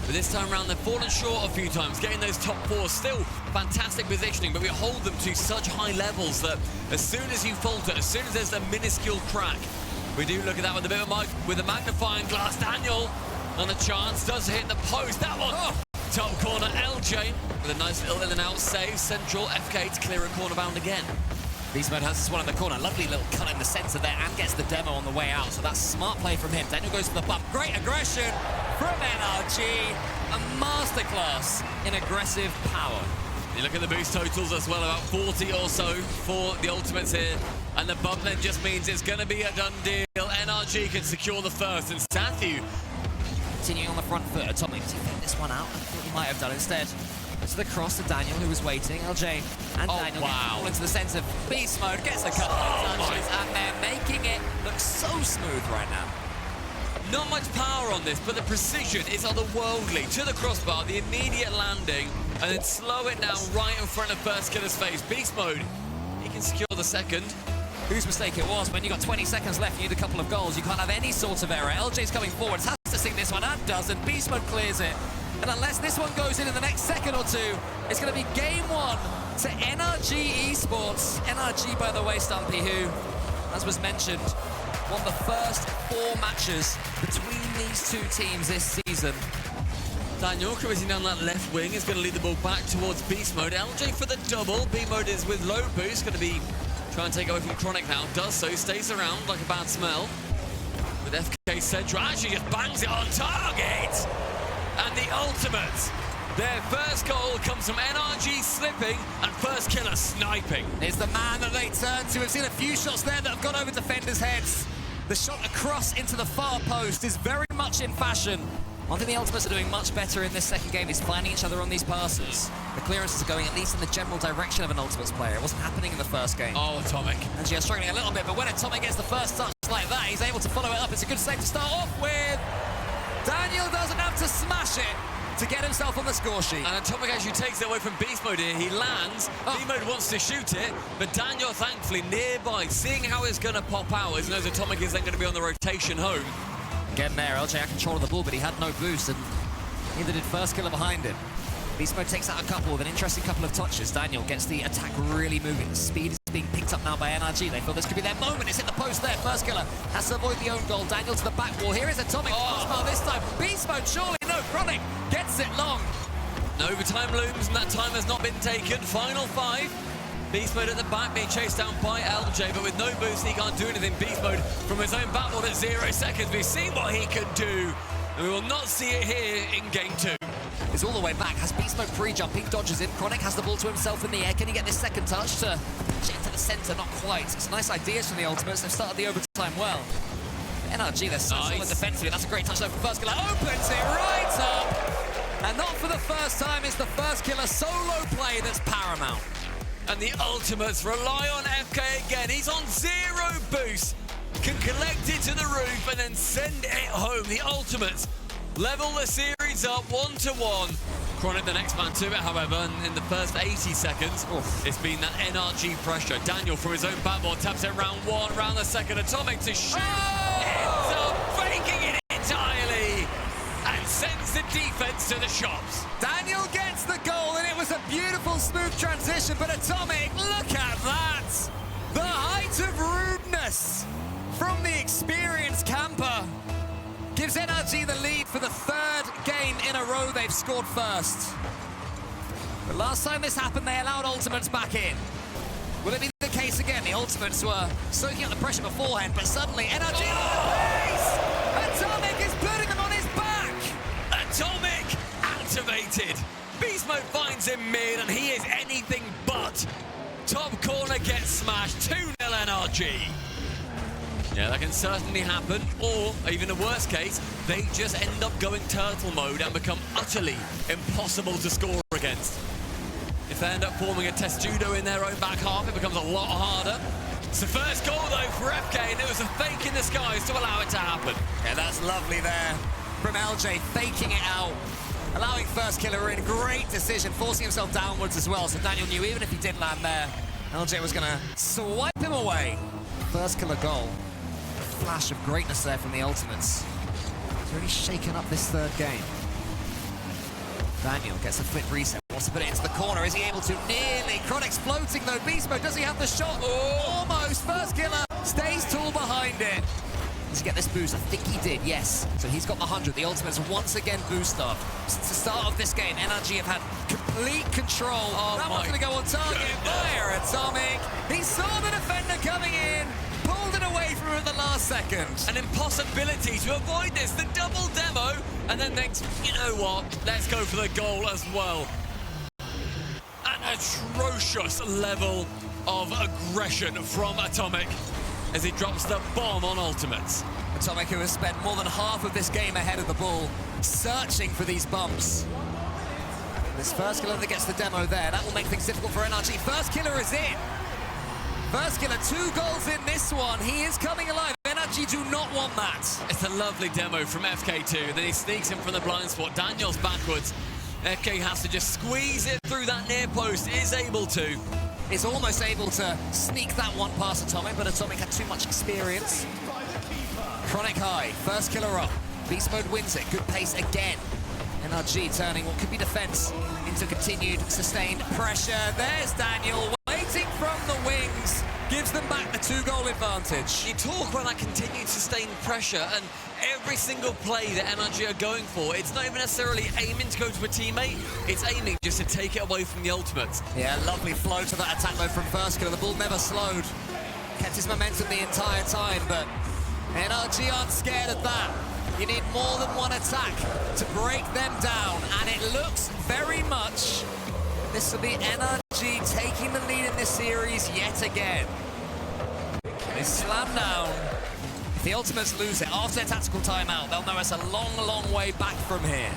But this time around, they've fallen short a few times, getting those top four. Still fantastic positioning, but we hold them to such high levels that as soon as you falter, as soon as there's a minuscule crack, we do look at that with a bit of with a magnifying glass. Daniel on a chance, does hit the post. That one, top corner, LJ with a nice little in and out save. Central, FK to clear a corner bound again. Beast Mode has this one in the corner. Lovely little cut in the center there and gets the demo on the way out. So that's smart play from him. Daniel goes for the bump. Great aggression from NRG. A masterclass in aggressive power. You look at the boost totals as well, about 40 or so for the ultimates here. And the bump then just means it's going to be a done deal. NRG can secure the first, and Sathu continuing on the front foot. Atomic to fit this one out. I thought he might have done instead. To the cross to Daniel, who was waiting. LJ and Daniel get into the center. Beast Mode gets a couple of touches, and they're making it look so smooth right now. Not much power on this, but the precision is otherworldly. To the crossbar, the immediate landing, and then slow it down right in front of First Killer's face. Beast Mode, he can secure the second. Whose mistake it was when you got 20 seconds left, you need a couple of goals. You can't have any sort of error. LJ's coming forward, has to sink this one, and doesn't. Beast Mode clears it. And unless this one goes in the next second or two, it's going to be game one to NRG Esports. NRG, by the way, Stumpy, who, as was mentioned, won the first 4 matches between these two teams this season. Daniel cruising down that left wing is going to lead the ball back towards Beast Mode. LJ for the double. B Mode is with low boost, going to be trying to take away from Chronic now. Does so, stays around like a bad smell. With FK Central, actually just bangs it on target. And the ultimates, their first goal comes from NRG slipping and First Killer sniping. Is the man that they turn to. We've seen a few shots there that have gone over defenders' heads. The shot across into the far post is very much in fashion. One thing the Ultimates are doing much better in this second game is finding each other on these passes. The clearances are going at least in the general direction of an Ultimates player. It wasn't happening in the first game. Oh, Atomic. And she's struggling a little bit, but when Atomic gets the first touch like that, he's able to follow it up. It's a good save to start off with. Daniel doesn't have to smash it to get himself on the score sheet. And Atomic actually takes it away from Beast Mode here. He lands, B Mode wants to shoot it, but Daniel thankfully nearby, seeing how it's going to pop out, as knows Atomic is then going to be on the rotation home. Getting there, LJ had control of the ball, but he had no boost, and neither did First Killer behind him. Beast Mode takes out a couple with an interesting couple of touches. Daniel gets the attack really moving. The speed is being picked up now by NRG. They feel this could be their moment. It's hit the post there. First Killer has to avoid the own goal. Daniel to the back wall. Here is Atomic. Crossbar this time. Beast Mode, surely no. Chronic gets it long. Overtime looms, and that time has not been taken. Final 5. Beast Mode at the back, being chased down by LJ, but with no boost, he can't do anything. Beast Mode from his own backboard at 0 seconds. We've seen what he can do, and we will not see it here in Game 2. It's all the way back. Has Beast Mode pre-jumping, dodges him. Chronic has the ball to himself in the air. Can he get this second touch to get into the center? Not quite. It's nice ideas from the Ultimates. They've started the overtime well. NRG, they're so solid defensively. That's a great touch though from First Killer. Opens it right up. And not for the first time, it's the First Killer solo play that's paramount. And the Ultimates rely on FK again. He's on 0 boost. Can collect it to the roof and then send it home. The Ultimates level the series up 1-1. Chronic the next man to it, however, and in the first 80 seconds, it's been that NRG pressure. Daniel from his own backboard taps it round 1, round the second. Atomic to shoot. Ends up faking it entirely and sends the defense to the shops. Daniel gets the goal, and it was a beautiful, smooth transition, but Atomic, look at that! The height of rudeness from the experienced camper gives NRG the lead for the 3rd game in a row they've scored first. The last time this happened, they allowed Ultimates back in. Will it be the case again? The Ultimates were soaking up the pressure beforehand, but suddenly NRG on the pace! Atomic is putting them on his back! Atomic activated. Beast Mode finds him mid, and he is anything but. Top corner gets smashed. 2-0 NRG. Yeah, that can certainly happen, or even a worst case, they just end up going turtle mode and become utterly impossible to score against. If they end up forming a testudo in their own back half, it becomes a lot harder. It's the first goal, though, for FK, and it was a fake in the skies to allow it to happen. Yeah, that's lovely there from LJ, faking it out, allowing First Killer in. Great decision, forcing himself downwards as well, so Daniel knew even if he did land there, LJ was going to swipe him away. First Killer goal. Flash of greatness there from the Ultimates. It's really shaken up this 3rd game. Daniel gets a flip reset, wants to put it into the corner. Is he able to? Nearly. Chronic's floating though. Beast Mode, does he have the shot? Oh, almost. First killer stays tall behind it. Does he get this boost? I think he did, yes. So he's got the 100. The ultimate's once again boost up. Since the start of this game, NRG have had complete control. Oh, that one's going to go on target. Fire Atomic. He saw the defender coming in, pulled it away from him at the last second. An impossibility to avoid this. The double demo, and then thinks, you know what? Let's go for the goal as well. An atrocious level of aggression from Atomic as he drops the bomb on ultimates. Atomic, who has spent more than half of this game ahead of the ball, searching for these bumps. This first killer that gets the demo there, that will make things difficult for NRG. First killer is in. First killer, 2 goals in this one. He is coming alive. NRG do not want that. It's a lovely demo from FK2. Then he sneaks in from the blind spot. Daniel's backwards. FK has to just squeeze it through that near post. Is able to. Is almost able to sneak that one past Atomic, but Atomic had too much experience. Chronic high, first killer up. Beast Mode wins it, good pace again. NRG turning what could be defense into continued sustained pressure. There's Daniel waiting from the wings, gives them back the 2-goal advantage. You talk about that continued sustained pressure, and every single play that NRG are going for, it's not even necessarily aiming to go to a teammate, it's aiming just to take it away from the ultimates. Yeah, lovely flow to that attack mode from first killer. The ball never slowed. Kept his momentum the entire time, but NRG aren't scared of that. You need more than one attack to break them down, and it looks very much this will be NRG taking the lead in this series yet again. They slam down. If the ultimates lose it after their tactical timeout, they'll know it's a long, long way back from here.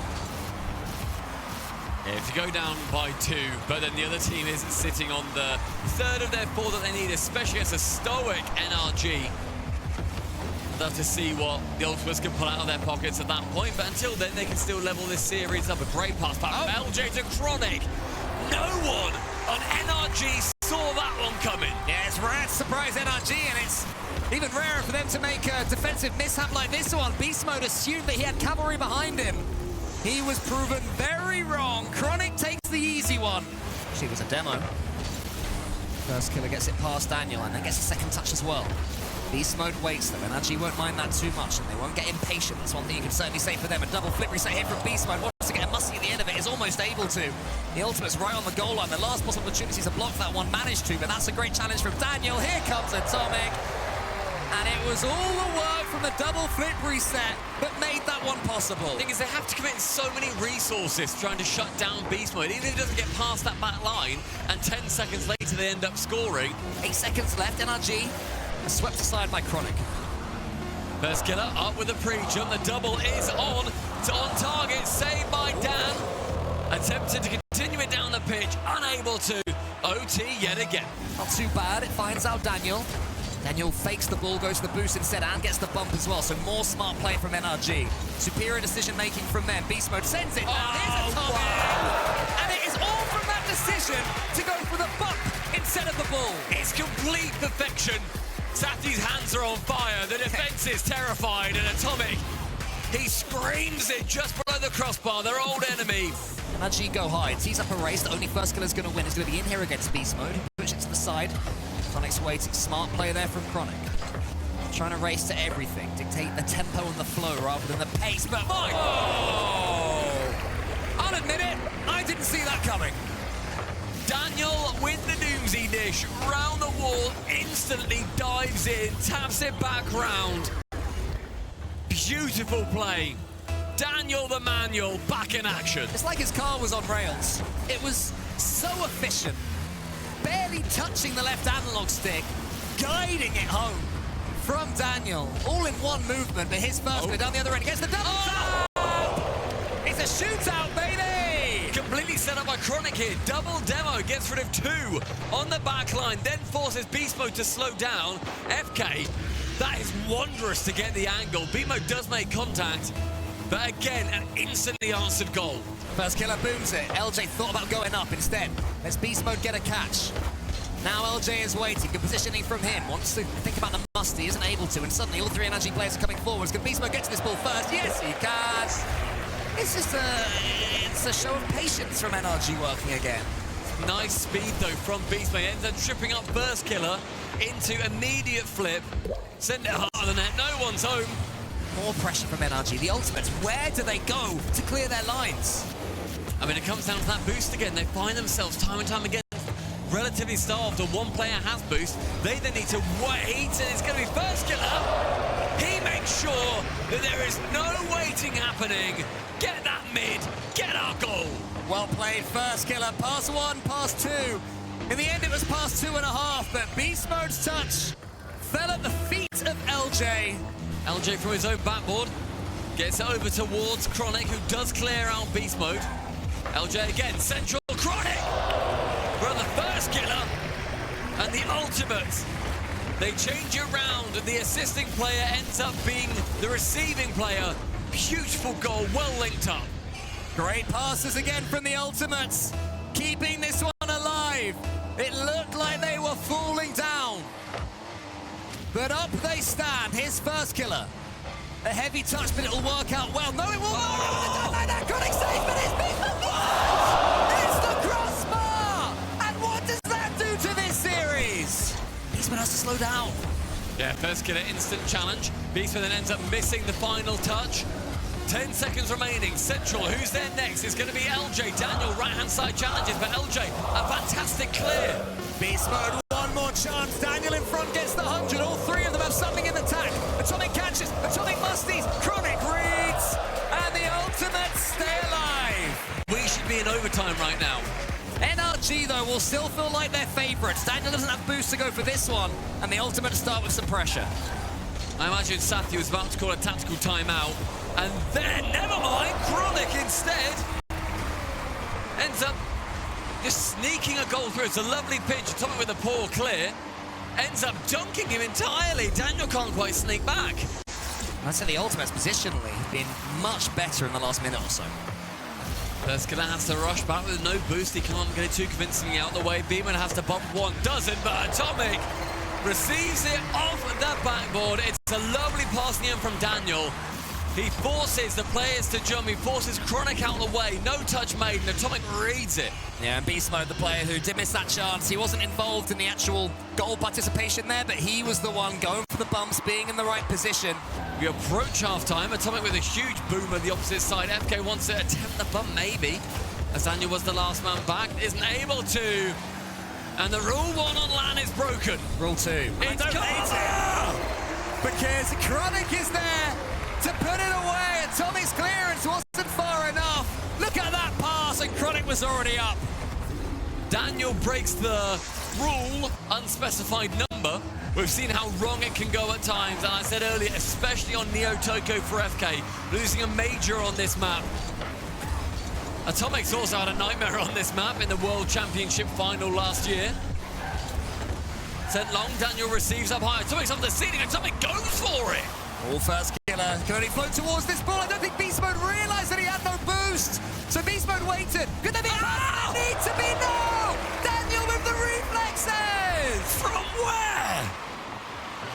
Yeah, if you go down by 2, but then the other team is sitting on the 3rd of their 4 that they need, especially as a stoic NRG. Love to see what the ultimates can pull out of their pockets at that point, but until then, they can still level this series up. A great pass back from LJ to Chronic. No one on NRG saw that one coming. Yeah, it's rare to surprise NRG, and it's even rarer for them to make a defensive mishap like this one. Beast Mode assumed that he had cavalry behind him. He was proven very wrong. Chronic takes the easy one. She was a demo. First killer gets it past Daniel, and then gets a second touch as well. Beast Mode waits them, and NRG won't mind that too much, and they won't get impatient. That's one thing you can certainly say for them. A double flip reset here from Beast Mode. Wants to get a musty at the end of it, is almost able to. The ultimate's right on the goal line. The last possible opportunity to block that one managed to, but that's a great challenge from Daniel. Here comes Atomic. And it was all the work from the double flip reset that made that one possible. The thing is, they have to commit so many resources trying to shut down Beast Mode. Even if he doesn't get past that back line, and 10 seconds later they end up scoring. 8 seconds left, NRG swept aside by Chronic. First killer up with a pre-jump. The double is on target. Saved by Dan. Attempted to continue it down the pitch. Unable to. OT yet again. Not too bad. It finds out Daniel. Daniel fakes the ball, goes to the boost instead, and gets the bump as well. So more smart play from NRG. Superior decision-making from them. Beast Mode sends it down. Here's Atomic. Wow. And it is all from that decision to go for the bump instead of the ball. It's complete perfection. Safty's hands are on fire, the defense is terrified, and Atomic, he screams it just below the crossbar, their old enemy. NRG go high, tees up a race, the only first killer's going to win is going to be in here against Beast Mode. Push it to the side, Chronic's waiting, smart play there from Chronic. Trying to race to everything, dictate the tempo and the flow rather than the pace, but I'll admit it, I didn't see that coming. Daniel with the Doomsy dish, round the wall, instantly dives in, taps it back round. Beautiful play. Daniel the manual, back in action. It's like his car was on rails. It was so efficient. Barely touching the left analog stick, guiding it home from Daniel. All in one movement, but his first go down the other end. Gets the double tap. It's a shootout, baby! Completely set up by Chronic here. Double demo, gets rid of 2 on the back line, then forces Beast Mode to slow down. FK, that is wondrous to get the angle. Beast Mode does make contact, but again, an instantly answered goal. First killer booms it. LJ thought about going up instead. Let's Beast Mode get a catch. Now LJ is waiting. Good positioning from him. Wants to think about the musty, isn't able to, and suddenly all 3 NRG players are coming forwards. Can Beast Mode get to this ball first? Yes, he can. it's just it's a show of patience from NRG working again. Nice speed though from Beastmate, ends up tripping up first killer into immediate flip. Send it hard on the net, no one's home. More pressure from NRG. The ultimates, where do they go to clear their lines? I mean, it comes down to that boost again. They find themselves time and time again relatively starved, or one player has boost. They then need to wait, and it's going to be first killer. He makes sure that there is no waiting happening. Get that mid, get our goal. Well played, first killer. Pass one, pass two. In the end, it was pass 2.5, but Beast Mode's touch fell at the feet of LJ. LJ from his own backboard gets it over towards Chronic, who does clear out Beast Mode. LJ again, central Chronic for the first killer, and the ultimate. They change it around, and the assisting player ends up being the receiving player. Beautiful goal, well linked up. Great passes again from the ultimates, keeping this one alive. It looked like they were falling down, but up they stand. His first killer. A heavy touch, but it'll work out well. No, it won't. Oh! Like that. Chronic safe, but it's the crossbar! And what does that do to this series? Beastman has to slow down. Yeah, first killer, instant challenge. Beastman then ends up missing the final touch. 10 seconds remaining. Central, who's there next? It's going to be LJ. Daniel, right-hand side challenges, but LJ, a fantastic clear. Beast Mode, one more chance. Daniel in front gets the 100. All three of them have something in the tank. Atomic catches, Atomic musties, Chronic reads, and the ultimates stay alive. We should be in overtime right now. NRG, though, will still feel like they're favorites. Daniel doesn't have boost to go for this one, and the ultimates start with some pressure. I imagine Sathy was about to call a tactical timeout, and then, never mind, Chronic instead ends up just sneaking a goal through. It's a lovely pitch, Atomic with a poor clear, ends up dunking him entirely. Daniel can't quite sneak back. I'd say the ultimates positionally been much better in the last minute or so. First killer has to rush back with no boost. He can't get it too convincingly out the way. Beeman has to bump one, doesn't, but Atomic receives it off the backboard. It's a lovely pass in from Daniel. He forces the players to jump. He forces Chronic out of the way. No touch made, and Atomic reads it. Yeah, and Beast Mode, the player who did miss that chance. He wasn't involved in the actual goal participation there, but he was the one going for the bumps, being in the right position. We approach half-time. Atomic with a huge boom on the opposite side. FK wants to attempt the bump, maybe, as Daniel was the last man back. Isn't able to. And the rule 1 on LAN is broken. Rule 2. It's gone! Because Chronic is there to put it away. Atomic's clearance wasn't far enough. Look at that pass, and Chronic was already up. Daniel breaks the rule, unspecified number. We've seen how wrong it can go at times, and I said earlier, especially on Neo Tokyo for FK, losing a major on this map. Atomic's also had a nightmare on this map in the World Championship final last year. Sent long, Daniel receives up high. Atomic's on the ceiling, Atomic goes for it. All first killer can only float towards this ball. I don't think Beast Mode realized that he had no boost. So Beast Mode waited. Could there be a need to be? No! Daniel with the reflexes! From where?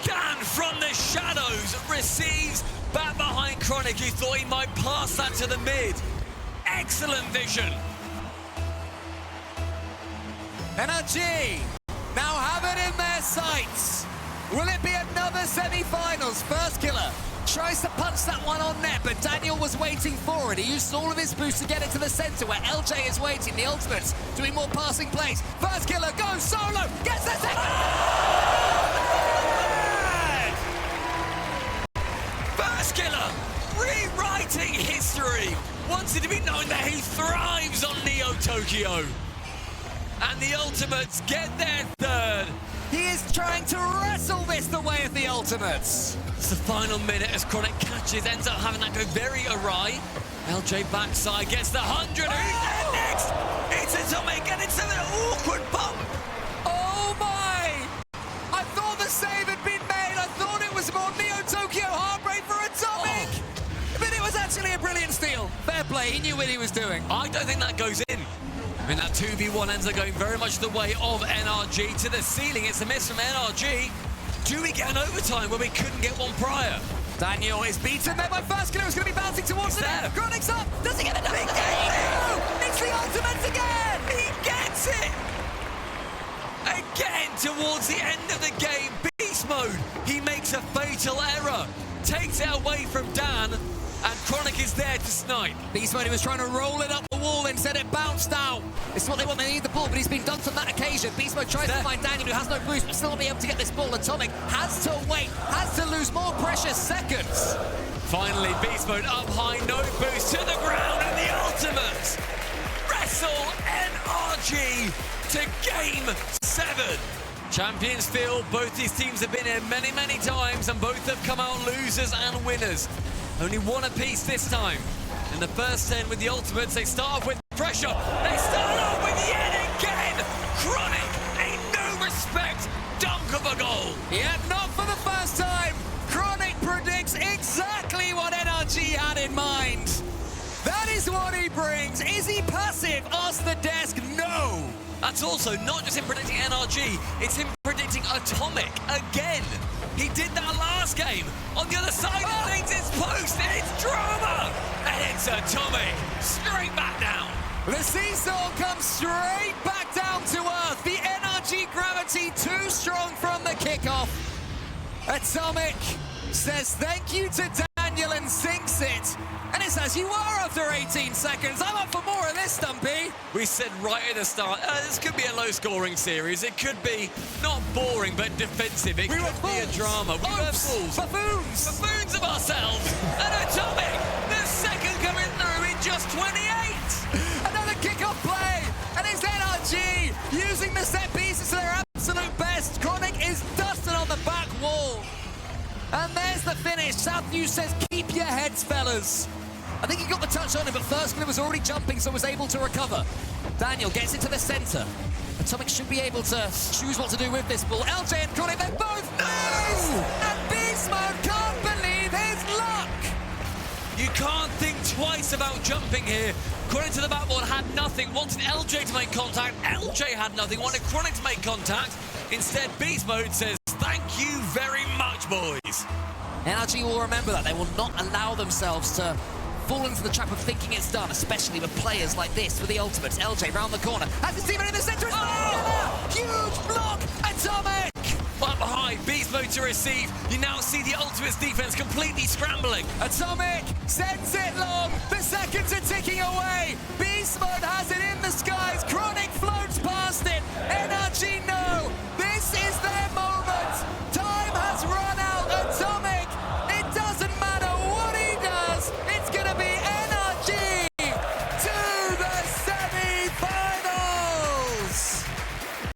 Gan from the shadows receives back behind Chronic, who thought he might pass that to the mid. Excellent vision. NRG now have it in their sights. Will it be another semi-finals? First killer tries to punch that one on net, but Daniel was waiting for it. He used all of his boost to get it to the center where LJ is waiting. The ultimates doing more passing plays. First killer goes solo, gets the second. First killer rewriting history. Wants it to be known that he thrives on Neo Tokyo. And the ultimates get their third. He is trying to wrestle this the way of the ultimates. It's the final minute as Chronic catches, ends up having that go very awry. LJ backside gets the 100. Oh! Who's there next? It's Atomic, and it's an awkward bump. Oh my! I thought the save had been made. I thought it was more Neo Tokyo heartbreak for Atomic. Oh. But it was actually a brilliant steal. Fair play, he knew what he was doing. I don't think that goes in. I mean, that 2v1 ends up going very much the way of NRG to the ceiling. It's a miss from NRG. Do we get an overtime where we couldn't get one prior? Daniel is beaten there by first killer. It's going to be bouncing towards the net. Chronic's up. Does he get the double? No! It's the ultimate again. He gets it! Again, towards the end of the game, beast mode. He makes a fatal error, takes it away from Dan, and Chronic is there to snipe. Beast mode, he was trying to roll it up the wall, instead it bounced out. This is what they want, they need the ball, but he's been dunked on that occasion. Beast mode tries to find Daniel, who has no boost, but still will be able to get this ball. Atomic has to wait, has to lose more precious seconds. Finally, beast mode up high, no boost to the ground, and the ultimate. Wrestle NRG to game 7. Champions Field, both these teams have been here many, many times, and both have come out losers and winners. Only one apiece this time. In the first 10 with the ultimates, they start off with pressure. They start off with yet again. Chronic, a no respect dunk of a goal. Yeah, not for the first time. Chronic predicts exactly what NRG had in mind. That is what he brings. Is he passive? Ask the desk. No. That's also not just him predicting NRG, it's him predicting Atomic again. He did that last game. On the other side of things, it's post, it's drama, and it's Atomic straight back down. The seesaw comes straight back down to earth. The NRG gravity too strong from the kickoff. Atomic says thank you to Daniel and sinks it. And it's as you are after 18 seconds. I'm up for more of this, Stumpy. We said right at the start, this could be a low-scoring series. It could be not boring, but defensive. It could be a drama. We were fools. Buffoons. Buffoons of ourselves. And Atomic, the second coming through in just 28. Another kickoff play. And it's NRG using the set pieces to their absolute best. Chronic is dusted on the back wall. And there's the finish. Southview says, keep your heads, fellas. I think he got the touch on him, but first was already jumping, so was able to recover. Daniel gets into the center. Atomic should be able to choose what to do with this ball. LJ and Chronic, they're both nice! And Beast Mode can't believe his luck! You can't think twice about jumping here. Chronic to the backboard had nothing, wanted LJ to make contact. LJ had nothing, wanted Chronic to make contact. Instead, Beast Mode says, thank you very much, boys. NRG will remember that. They will not allow themselves to fall into the trap of thinking it's done, especially with players like this with the ultimates. LJ round the corner, has his teammate in the center. Huge block, Atomic! Up high, Beast Mode to receive. You now see the ultimates defense completely scrambling. Atomic sends it long. The seconds are ticking away.